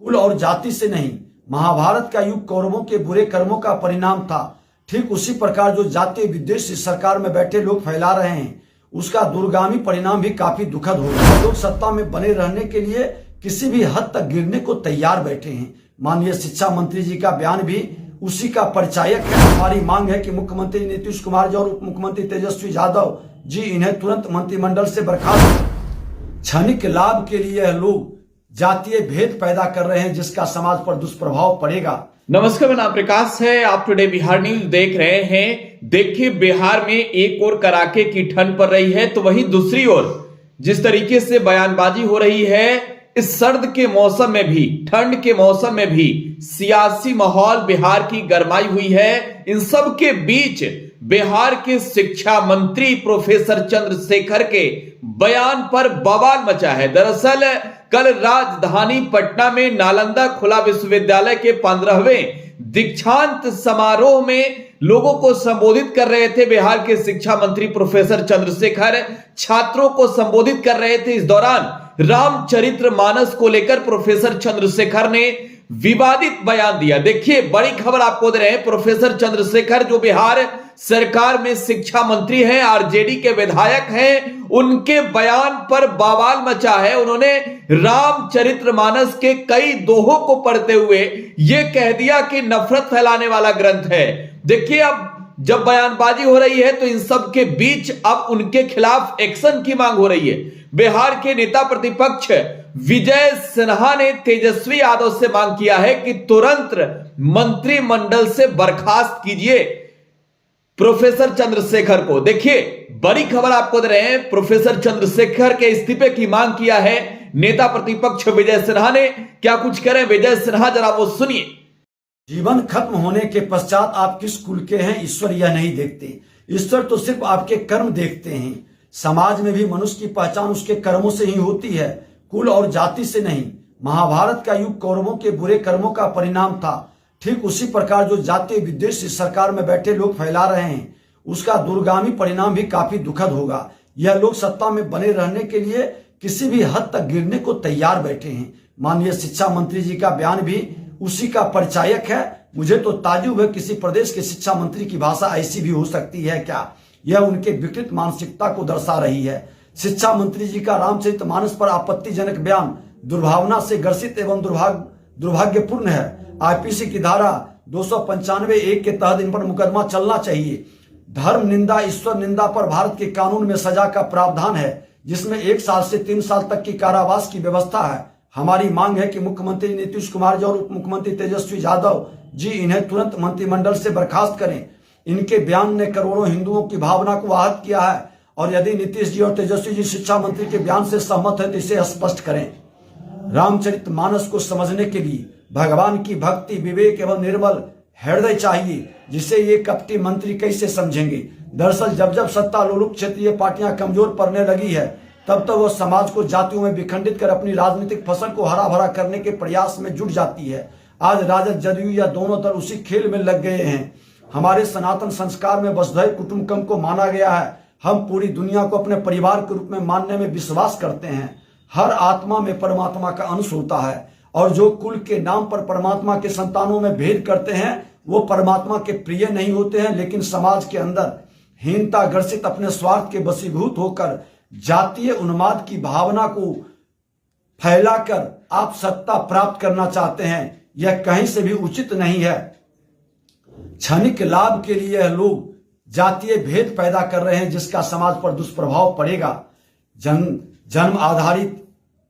कुल और जाति से नहीं। महाभारत का युग कौरवों के बुरे कर्मों का परिणाम था। ठीक उसी प्रकार जो जातीय विद्वेष इस सरकार में बैठे लोग फैला रहे हैं, उसका दूरगामी परिणाम भी काफी दुखद होगा। लोग सत्ता में बने रहने के लिए किसी भी हद तक गिरने को तैयार बैठे हैं। माननीय शिक्षा मंत्री जी का बयान भी उसी का परिचायक है। हमारी मांग है कि मुख्यमंत्री नीतीश कुमार जी और उप मुख्यमंत्री तेजस्वी यादव जी इन्हें तुरंत मंत्रिमंडल से बर्खास्त। क्षणिक लाभ के लिए लोग जातीय भेद पैदा कर रहे हैं, जिसका समाज पर दुष्प्रभाव पड़ेगा। नमस्कार, मेरा नाम प्रकाश है। आप टुडे बिहार न्यूज देख रहे हैं। देखिए, बिहार में एक ओर कड़ाके की ठंड पड़ रही है, तो वहीं दूसरी ओर जिस तरीके से बयानबाजी हो रही है, इस सर्द के मौसम में भी, ठंड के मौसम में भी सियासी माहौल बिहार की गरमाई हुई है। इन सब के बीच बिहार के शिक्षा मंत्री प्रोफेसर चंद्रशेखर के बयान पर बवाल मचा है। दरअसल कल राजधानी पटना में नालंदा खुला विश्वविद्यालय के 15वें दीक्षांत समारोह में लोगों को संबोधित कर रहे थे बिहार के शिक्षा मंत्री प्रोफेसर चंद्रशेखर। छात्रों को संबोधित कर रहे थे। इस दौरान रामचरितमानस को लेकर प्रोफेसर चंद्रशेखर ने विवादित बयान दिया। देखिए, बड़ी खबर आपको दे रहे हैं। प्रोफेसर चंद्रशेखर जो बिहार सरकार में शिक्षा मंत्री हैं, आरजेडी के विधायक हैं, उनके बयान पर बवाल मचा है। उन्होंने रामचरितमानस के कई दोहों को पढ़ते हुए यह कह दिया कि नफरत फैलाने वाला ग्रंथ है। देखिए, अब जब बयानबाजी हो रही है तो इन सब के बीच अब उनके खिलाफ एक्शन की मांग हो रही है। बिहार के नेता प्रतिपक्ष विजय सिन्हा ने तेजस्वी यादव से मांग किया है कि तुरंत मंत्रिमंडल से बर्खास्त कीजिए प्रोफेसर चंद्रशेखर को। देखिए, बड़ी खबर आपको दे रहे हैं। प्रोफेसर चंद्रशेखर के इस्तीफे की मांग किया है नेता प्रतिपक्ष विजय सिन्हा ने। क्या कुछ करें विजय सिन्हा, जरा वो सुनिए। जीवन खत्म होने के पश्चात आप किस कुल के हैं, ईश्वर यह नहीं देखते। ईश्वर तो सिर्फ आपके कर्म देखते हैं। समाज में भी मनुष्य की पहचान उसके कर्मों से ही होती है, कुल और जाति से नहीं। महाभारत का युग कौरवों के बुरे कर्मों का परिणाम था। ठीक उसी प्रकार जो जातीय विद्वेष इस सरकार में बैठे लोग फैला रहे हैं, उसका दूरगामी परिणाम भी काफी दुखद होगा। यह लोग सत्ता में बने रहने के लिए किसी भी हद तक गिरने को तैयार बैठे हैं। माननीय शिक्षा मंत्री जी का बयान भी उसी का परिचायक है। मुझे तो ताज्जुब है, किसी प्रदेश के शिक्षा मंत्री की भाषा ऐसी भी हो सकती है क्या? यह उनके विकृत मानसिकता को दर्शा रही है। शिक्षा मंत्री जी का रामचरितमानस पर आपत्तिजनक बयान दुर्भावना से ग्रसित एवं दुर्भाग्यपूर्ण है। आईपीसी की धारा 295(1) के तहत इन पर मुकदमा चलना चाहिए। धर्म निंदा, ईश्वर निंदा पर भारत के कानून में सजा का प्रावधान है, जिसमें 1 साल से 3 साल तक की कारावास की व्यवस्था है। हमारी मांग है कि मुख्यमंत्री नीतीश कुमार जी और उप मुख्यमंत्री तेजस्वी यादव जी इन्हें तुरंत मंत्रिमंडल से बर्खास्त करें। इनके बयान ने करोड़ों हिंदुओं की भावना को आहत किया है, और यदि नीतीश जी और तेजस्वी जी शिक्षा मंत्री के बयान से सहमत है तो इसे स्पष्ट करें। रामचरितमानस को समझने के लिए भगवान की भक्ति, विवेक एवं निर्मल हृदय चाहिए, जिसे ये कपटी मंत्री कैसे समझेंगे। दरअसल जब जब सत्ता लोलुप क्षेत्रीय पार्टियां कमजोर पड़ने लगी है, तब तब वह समाज को जातियों में विखंडित कर अपनी राजनीतिक फसल को हरा भरा करने के प्रयास में जुट जाती है। आज राजद, जदयू या दोनों दल उसी खेल में लग गए हैं। हमारे सनातन संस्कार में वसुधैव कुटुंबकम को माना गया है। हम पूरी दुनिया को अपने परिवार के रूप में मानने में विश्वास करते हैं। हर आत्मा में परमात्मा का अंश होता है, और जो कुल के नाम पर परमात्मा के संतानों में भेद करते हैं, वो परमात्मा के प्रिय नहीं होते हैं। लेकिन समाज के अंदर हीनता ग्रसित अपने स्वार्थ के वशीभूत होकर जातीय उन्माद की भावना को फैलाकर आप सत्ता प्राप्त करना चाहते हैं, यह कहीं से भी उचित नहीं है। क्षणिक लाभ के लिए यह लोग जातीय भेद पैदा कर रहे हैं, जिसका समाज पर दुष्प्रभाव पड़ेगा। जन्म आधारित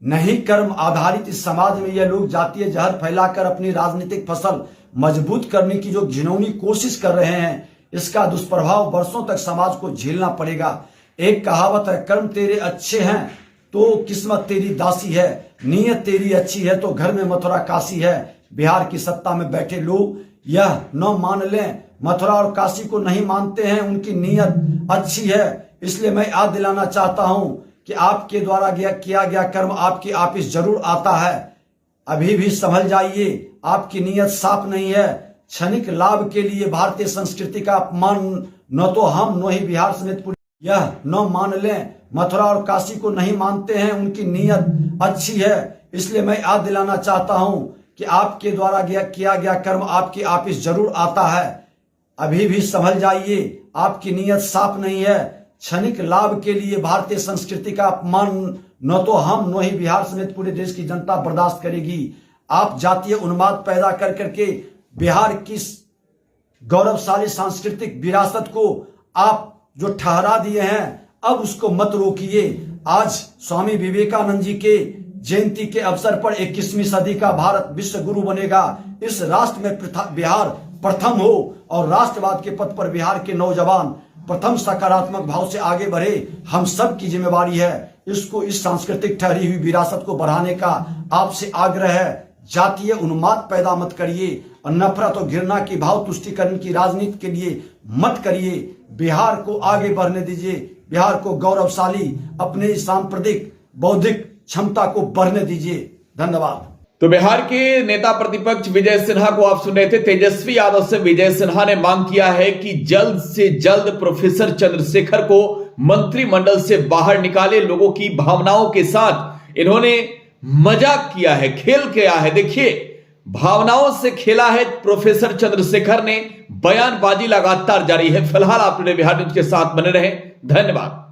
नहीं कर्म आधारित इस समाज में यह लोग जातीय जहर फैलाकर अपनी राजनीतिक फसल मजबूत करने की जो घिनौनी कोशिश कर रहे हैं, इसका दुष्प्रभाव वर्षों तक समाज को झेलना पड़ेगा। एक कहावत है, कर्म तेरे अच्छे हैं तो किस्मत तेरी दासी है, नीयत तेरी अच्छी है तो घर में मथुरा काशी है। बिहार की सत्ता में बैठे लोग यह न मान लें, मथुरा और काशी को नहीं मानते हैं, उनकी नीयत अच्छी है। इसलिए मैं याद दिलाना चाहता हूं कि आपके द्वारा किया गया कर्म आपकी ऑफिस जरूर आता है। अभी भी संभल जाइए, आपकी नीयत साफ नहीं है। क्षणिक लाभ के लिए भारतीय संस्कृति का अपमान न तो हम न ही बिहार समेत यह न मान लें, मथुरा और काशी को नहीं मानते हैं, उनकी नीयत अच्छी है। इसलिए मैं याद दिलाना चाहता हूं कि आपके द्वारा किया गया कर्म आपके ऑफिस जरूर आता है। अभी भी संभल जाइए, आपकी नीयत साफ नहीं है। क्षणिक लाभ के लिए भारतीय संस्कृति का अपमान न तो हम न ही बिहार समेत पूरे देश की जनता बर्दाश्त करेगी। आप जातीय उन्माद पैदा कर करके बिहार की गौरवशाली सांस्कृतिक विरासत को आप जो ठहरा दिए हैं, अब उसको मत रोकिए। आज स्वामी विवेकानंद जी के जयंती के अवसर पर 21वीं सदी का भारत विश्व गुरु बनेगा। इस राष्ट्र में बिहार प्रथम हो और राष्ट्रवाद के पथ पर बिहार के नौजवान प्रथम सकारात्मक भाव से आगे बढ़े। हम सब की जिम्मेवारी है इसको, इस सांस्कृतिक ठहरी हुई विरासत को बढ़ाने का आपसे आग्रह है। जातीय उन्माद पैदा मत करिए और नफरत और घृणा की भाव तुष्टिकरण की राजनीति के लिए मत करिए। बिहार को आगे बढ़ने दीजिए, बिहार को गौरवशाली अपने सांप्रदायिक बौद्धिक क्षमता को बढ़ने दीजिए। धन्यवाद। तो बिहार के नेता प्रतिपक्ष विजय सिन्हा को आप सुन रहे थे। तेजस्वी यादव से विजय सिन्हा ने मांग किया है कि जल्द से जल्द प्रोफेसर चंद्रशेखर को मंत्रिमंडल से बाहर निकाले। लोगों की भावनाओं के साथ इन्होंने मजाक किया है, खेल किया है। देखिए, भावनाओं से खेला है प्रोफेसर चंद्रशेखर ने। बयानबाजी लगातार जारी है। फिलहाल आप टुडे बिहार न्यूज के साथ बने रहें। धन्यवाद।